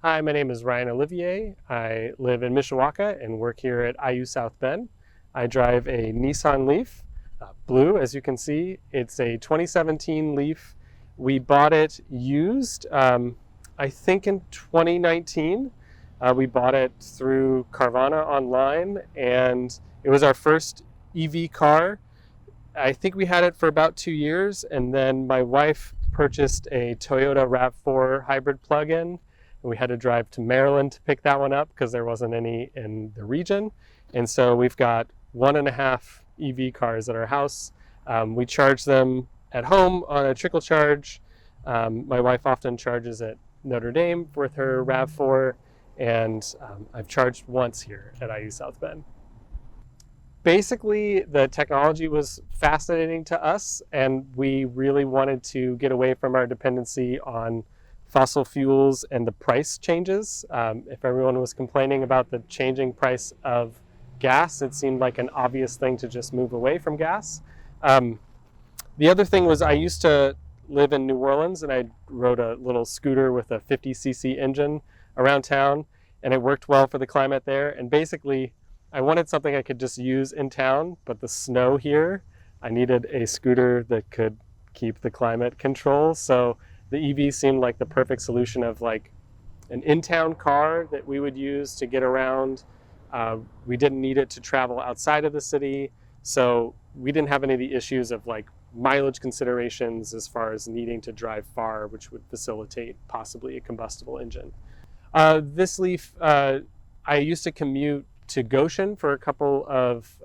Hi, my name is Ryan Olivier. I live in Mishawaka and work here at IU South Bend. I drive a Nissan LEAF, blue as you can see. It's a 2017 LEAF. We bought it used, I think in 2019. We bought it through Carvana online, and it was our first EV car. I think we had it for about 2 years, and then my wife purchased a Toyota RAV4 hybrid plug-in. We had to drive to Maryland to pick that one up because there wasn't any in the region. And so we've got 1.5 EV cars at our house. We charge them at home on a trickle charge. My wife often charges at Notre Dame with her RAV4, and I've charged once here at IU South Bend. Basically, the technology was fascinating to us, and we really wanted to get away from our dependency on fossil fuels and the price changes. If everyone was complaining about the changing price of gas, it seemed like an obvious thing to just move away from gas. The other thing was I used to live in New Orleans, and I rode a little scooter with a 50cc engine around town, and it worked well for the climate there. And basically, I wanted something I could just use in town, but the snow here, I needed a scooter that could keep the climate control. So the EV seemed like the perfect solution of like an in-town car that we would use to get around. We didn't need it to travel outside of the city, so we didn't have any of the issues of like mileage considerations as far as needing to drive far, which would facilitate possibly a combustible engine. This LEAF, I used to commute to Goshen for a couple of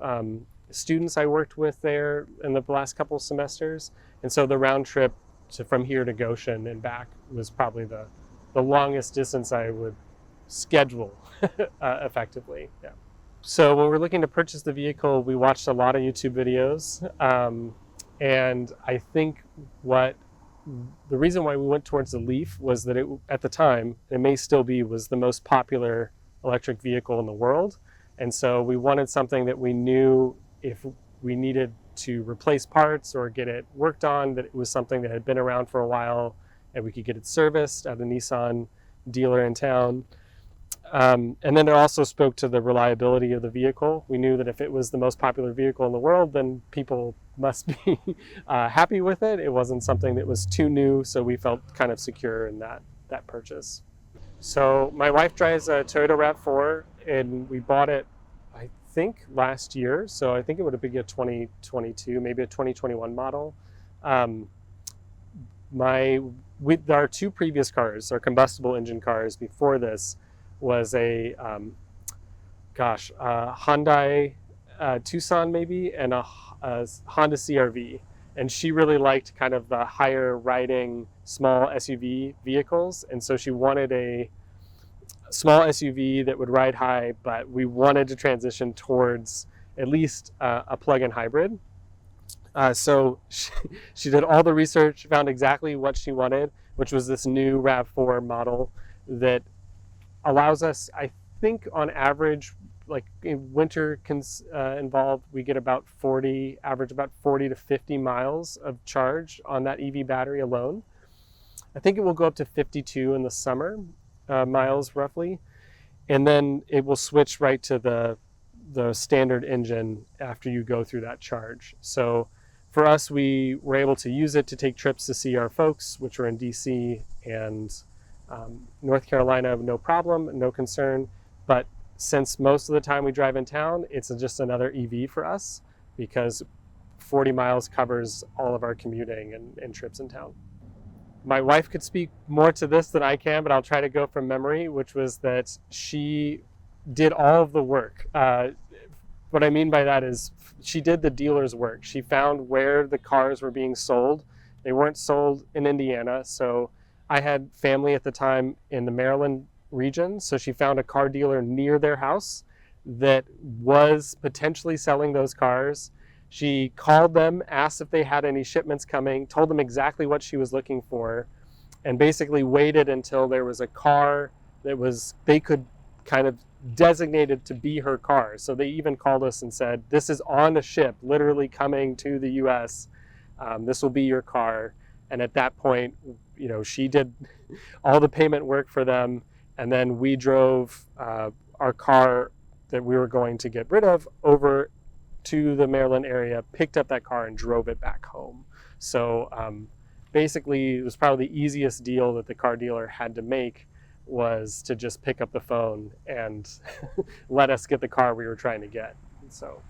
students I worked with there in the last couple semesters, and so the round trip from here to Goshen and back was probably the longest distance I would schedule effectively. Yeah. So when we're looking to purchase the vehicle, we watched a lot of YouTube videos, and I think the reason why we went towards the LEAF was that it, at the time, it may still be, was the most popular electric vehicle in the world. And so we wanted something that we knew if we needed to replace parts or get it worked on, that it was something that had been around for a while and we could get it serviced at a Nissan dealer in town. And then it also spoke to the reliability of the vehicle. We knew that if it was the most popular vehicle in the world, then people must be happy with it. It wasn't something that was too new, so we felt kind of secure in that purchase. So my wife drives a Toyota RAV4, and we bought it, I think, last year. So I think it would have been a 2022, maybe a 2021 model. With our two previous cars, our combustible engine cars before this, was a Hyundai Tucson maybe, and a Honda CR-V. And she really liked kind of the higher riding small SUV vehicles. And so she wanted a small SUV that would ride high, but we wanted to transition towards at least a plug-in hybrid. So she did all the research, found exactly what she wanted, which was this new RAV4 model that allows us, I think on average, like in winter involved, we get about average about 40 to 50 miles of charge on that EV battery alone. I think it will go up to 52 in the summer, miles roughly. And then it will switch right to the standard engine after you go through that charge. So for us, we were able to use it to take trips to see our folks, which were in DC and North Carolina, no problem, no concern. But since most of the time we drive in town, it's just another EV for us because 40 miles covers all of our commuting and trips in town. My wife could speak more to this than I can, but I'll try to go from memory, which was that she did all of the work. What I mean by that is she did the dealer's work. She found where the cars were being sold. They weren't sold in Indiana, so I had family at the time in the Maryland region, so she found a car dealer near their house that was potentially selling those cars. She called them, asked if they had any shipments coming, told them exactly what she was looking for, and basically waited until there was a car that they could kind of designated to be her car. So they even called us and said, this is on a ship, literally coming to the US. This will be your car. And at that point, she did all the payment work for them. And then we drove our car that we were going to get rid of over to the Maryland area, picked up that car and drove it back home. So basically, it was probably the easiest deal that the car dealer had to make, was to just pick up the phone and let us get the car we were trying to get. So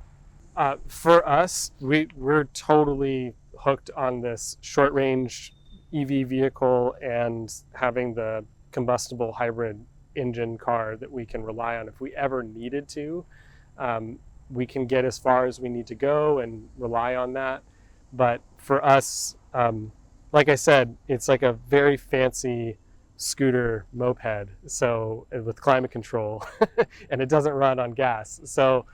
for us, we're totally hooked on this short range EV vehicle and having the combustible hybrid engine car that we can rely on if we ever needed to. We can get as far as we need to go and rely on that. But for us, like I said, it's like a very fancy scooter moped, so with climate control, and it doesn't run on gas. So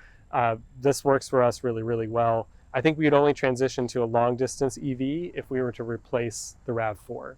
this works for us really, really well. I think we'd only transition to a long distance EV if we were to replace the RAV4.